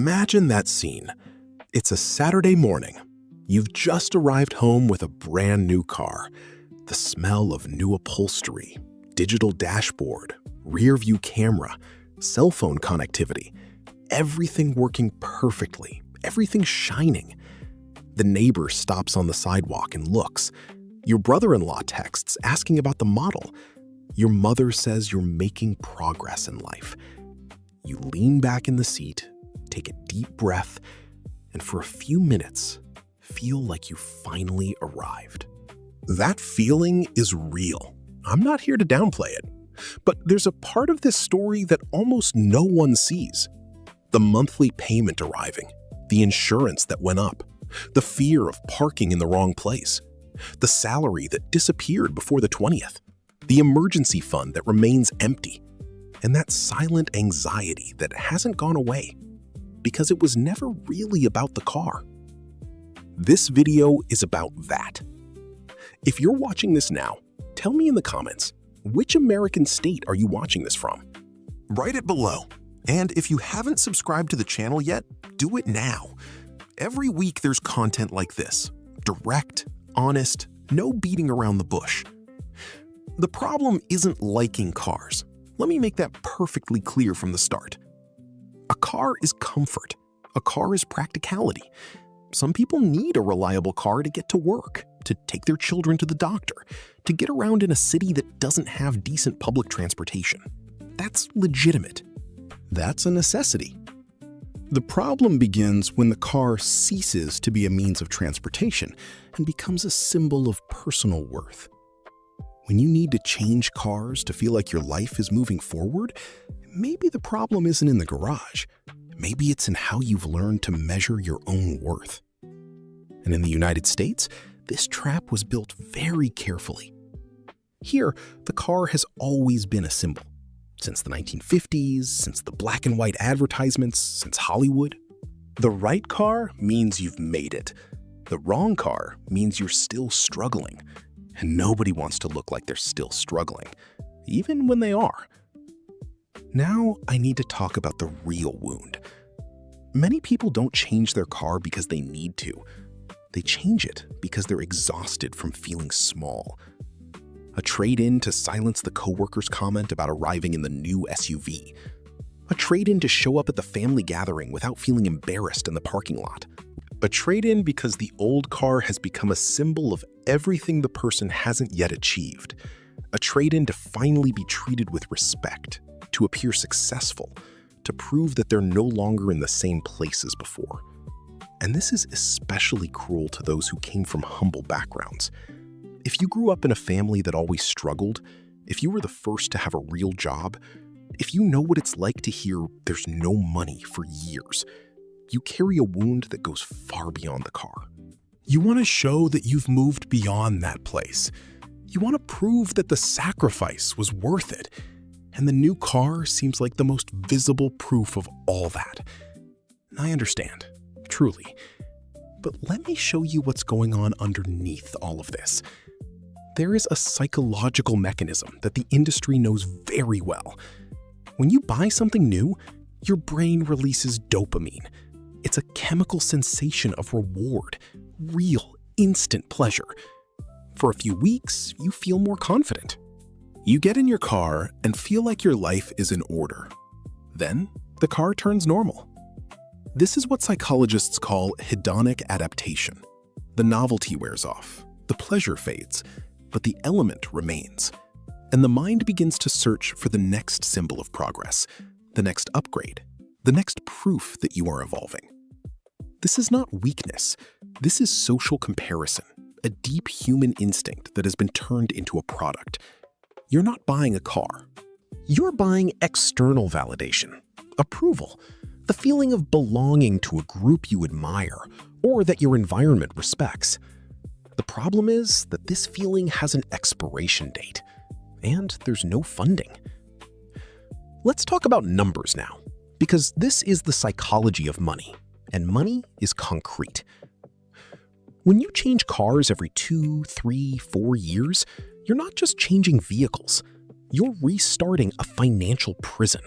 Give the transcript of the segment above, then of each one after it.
Imagine that scene. It's a Saturday morning. You've just arrived home with a brand new car. The smell of new upholstery, digital dashboard, rear view camera, cell phone connectivity, everything working perfectly, everything shining. The neighbor stops on the sidewalk and looks. Your brother-in-law texts asking about the model. Your mother says you're making progress in life. You lean back in the seat, take a deep breath, and for a few minutes, feel like you finally arrived. That feeling is real. I'm not here to downplay it. But there's a part of this story that almost no one sees. The monthly payment arriving, the insurance that went up, the fear of parking in the wrong place, the salary that disappeared before the 20th, the emergency fund that remains empty, and that silent anxiety that hasn't gone away because it was never really about the car. This video is about that. If you're watching this now, tell me in the comments, which American state are you watching this from? Write it below. And if you haven't subscribed to the channel yet, do it now. Every week there's content like this. Direct, honest, no beating around the bush. The problem isn't liking cars. Let me make that perfectly clear from the start. A car is comfort. A car is practicality. Some people need a reliable car to get to work, to take their children to the doctor, to get around in a city that doesn't have decent public transportation. That's legitimate. That's a necessity. The problem begins when the car ceases to be a means of transportation and becomes a symbol of personal worth. When you need to change cars to feel like your life is moving forward, maybe the problem isn't in the garage. Maybe it's in how you've learned to measure your own worth. And in the United States, this trap was built very carefully. Here, the car has always been a symbol. Since the 1950s, since the black and white advertisements, since Hollywood. The right car means you've made it. The wrong car means you're still struggling. And nobody wants to look like they're still struggling, even when they are. Now I need to talk about the real wound. Many people don't change their car because they need to. They change it because they're exhausted from feeling small. A trade-in to silence the coworker's comment about arriving in the new SUV. A trade-in to show up at the family gathering without feeling embarrassed in the parking lot. A trade-in because the old car has become a symbol of everything the person hasn't yet achieved. A trade-in to finally be treated with respect, to appear successful, to prove that they're no longer in the same place as before. And this is especially cruel to those who came from humble backgrounds. If you grew up in a family that always struggled, if you were the first to have a real job, if you know what it's like to hear there's no money for years, you carry a wound that goes far beyond the car. You want to show that you've moved beyond that place. You want to prove that the sacrifice was worth it. And the new car seems like the most visible proof of all that. I understand, truly. But let me show you what's going on underneath all of this. There is a psychological mechanism that the industry knows very well. When you buy something new, your brain releases dopamine. It's a chemical sensation of reward, real, instant pleasure. For a few weeks, you feel more confident. You get in your car and feel like your life is in order. Then, the car turns normal. This is what psychologists call hedonic adaptation. The novelty wears off, the pleasure fades, but the element remains. And the mind begins to search for the next symbol of progress, the next upgrade, the next proof that you are evolving. This is not weakness. This is social comparison, a deep human instinct that has been turned into a product. You're not buying a car. You're buying external validation, approval, the feeling of belonging to a group you admire or that your environment respects. The problem is that this feeling has an expiration date, and there's no funding. Let's talk about numbers now, because this is the psychology of money, and money is concrete. When you change cars every 2, 3, 4 years, you're not just changing vehicles, you're restarting a financial prison.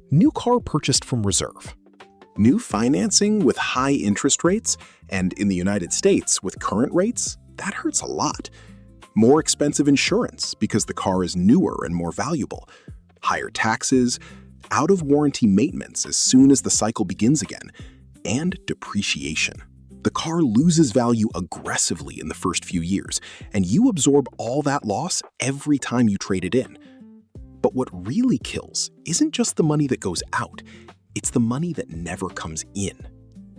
New car purchased from reserve. New financing with high interest rates, and in the United States with current rates, that hurts a lot. More expensive insurance because the car is newer and more valuable. Higher taxes, out-of-warranty maintenance as soon as the cycle begins again, and depreciation. The car loses value aggressively in the first few years, and you absorb all that loss every time you trade it in. But what really kills isn't just the money that goes out, it's the money that never comes in.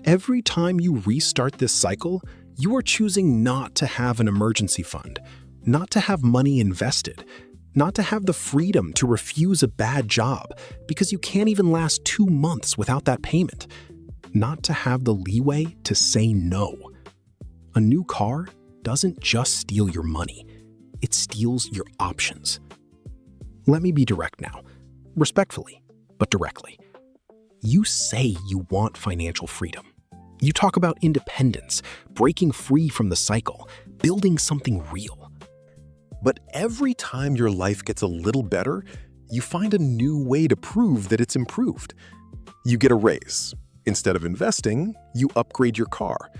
Every time you restart this cycle, you are choosing not to have an emergency fund, not to have money invested, not to have the freedom to refuse a bad job because you can't even last 2 months without that payment, not to have the leeway to say no. A new car doesn't just steal your money, it steals your options. Let me be direct now, respectfully, but directly. You say you want financial freedom. You talk about independence, breaking free from the cycle, building something real. But every time your life gets a little better, you find a new way to prove that it's improved. You get a raise. Instead of investing, you upgrade your car.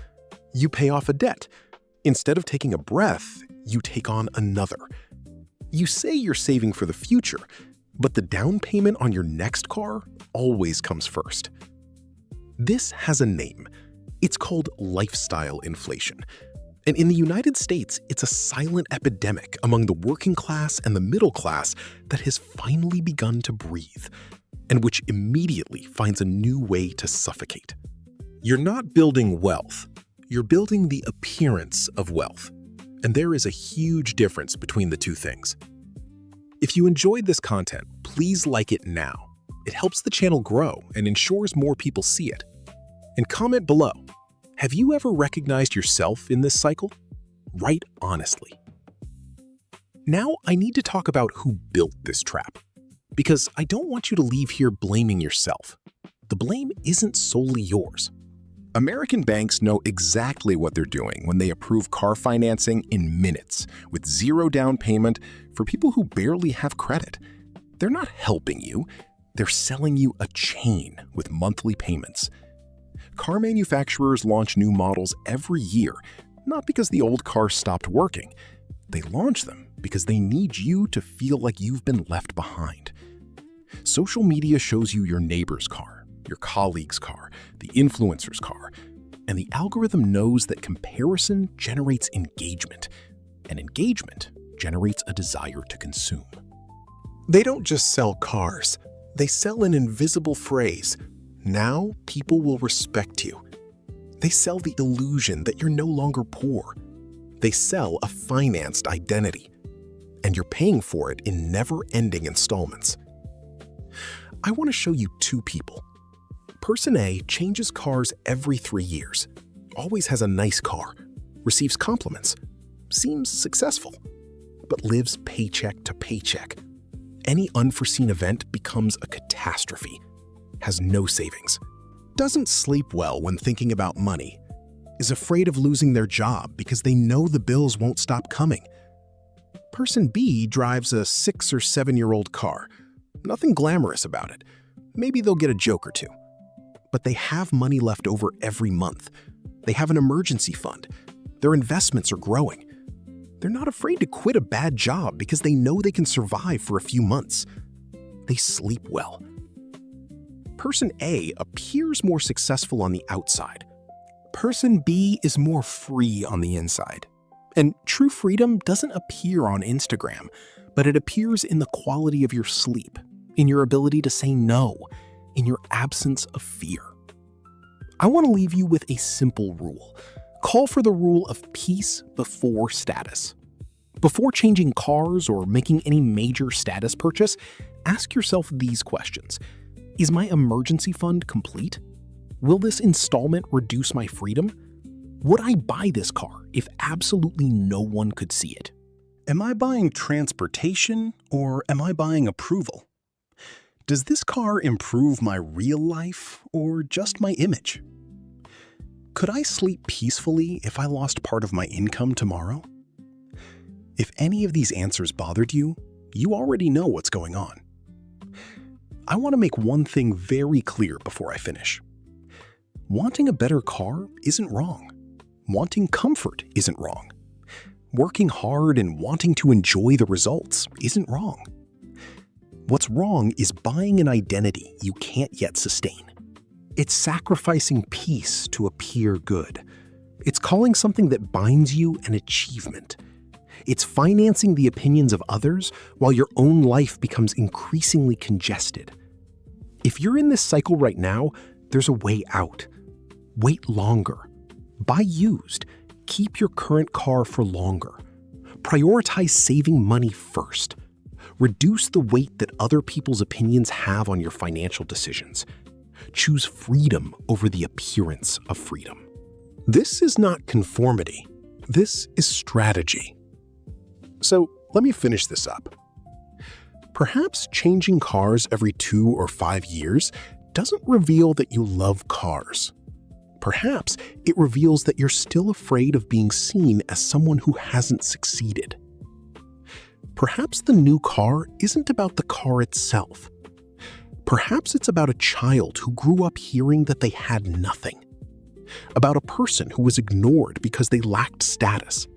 You pay off a debt. Instead of taking a breath, you take on another. You say you're saving for the future, but the down payment on your next car always comes first. This has a name. It's called lifestyle inflation. And in the United States, it's a silent epidemic among the working class and the middle class that has finally begun to breathe, and which immediately finds a new way to suffocate. You're not building wealth, you're building the appearance of wealth. And there is a huge difference between the two things. If you enjoyed this content, please like it now. It helps the channel grow and ensures more people see it. And comment below, have you ever recognized yourself in this cycle? Write honestly. Now I need to talk about who built this trap, because I don't want you to leave here blaming yourself. The blame isn't solely yours. American banks know exactly what they're doing when they approve car financing in minutes with 0 down payment for people who barely have credit. They're not helping you, they're selling you a chain with monthly payments. Car manufacturers launch new models every year, not because the old cars stopped working. They launch them because they need you to feel like you've been left behind. Social media shows you your neighbor's car, your colleague's car, the influencer's car, and the algorithm knows that comparison generates engagement, and engagement generates a desire to consume. They don't just sell cars, they sell an invisible phrase. Now people will respect you. They sell the illusion that you're no longer poor. They sell a financed identity, and you're paying for it in never-ending installments. I want to show you 2 people. Person A changes cars every 3 years, always has a nice car, receives compliments, seems successful, but lives paycheck to paycheck. Any unforeseen event becomes a catastrophe, has no savings, doesn't sleep well when thinking about money, is afraid of losing their job because they know the bills won't stop coming. Person B drives a 6 or 7-year-old car. Nothing glamorous about it. Maybe they'll get a joke or two. But they have money left over every month. They have an emergency fund. Their investments are growing. They're not afraid to quit a bad job because they know they can survive for a few months. They sleep well. Person A appears more successful on the outside. Person B is more free on the inside. And true freedom doesn't appear on Instagram, but it appears in the quality of your sleep, in your ability to say no, in your absence of fear. I want to leave you with a simple rule. Call for the rule of peace before status. Before changing cars or making any major status purchase, ask yourself these questions. Is my emergency fund complete? Will this installment reduce my freedom? Would I buy this car if absolutely no one could see it? Am I buying transportation or am I buying approval? Does this car improve my real life or just my image? Could I sleep peacefully if I lost part of my income tomorrow? If any of these answers bothered you, you already know what's going on. I want to make one thing very clear before I finish. Wanting a better car isn't wrong. Wanting comfort isn't wrong. Working hard and wanting to enjoy the results isn't wrong. What's wrong is buying an identity you can't yet sustain. It's sacrificing peace to appear good. It's calling something that binds you an achievement. It's financing the opinions of others while your own life becomes increasingly congested. If you're in this cycle right now, there's a way out. Wait longer. Buy used. Keep your current car for longer. Prioritize saving money first. Reduce the weight that other people's opinions have on your financial decisions. Choose freedom over the appearance of freedom. This is not conformity. This is strategy. So let me finish this up. Perhaps changing cars every 2 or 5 years doesn't reveal that you love cars. Perhaps it reveals that you're still afraid of being seen as someone who hasn't succeeded. Perhaps the new car isn't about the car itself. Perhaps it's about a child who grew up hearing that they had nothing. About a person who was ignored because they lacked status.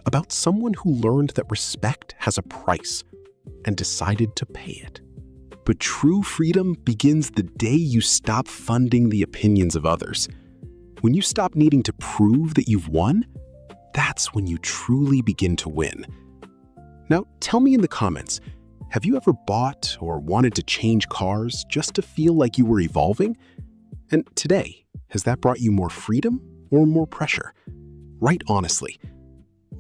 About someone who learned that respect has a price and decided to pay it. But true freedom begins the day you stop funding the opinions of others. When you stop needing to prove that you've won, that's when you truly begin to win. Now, tell me in the comments, have you ever bought or wanted to change cars just to feel like you were evolving? And today, has that brought you more freedom or more pressure? Write honestly.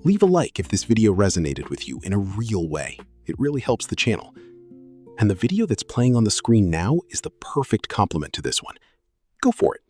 Leave a like if this video resonated with you in a real way. It really helps the channel. And the video that's playing on the screen now is the perfect complement to this one. Go for it.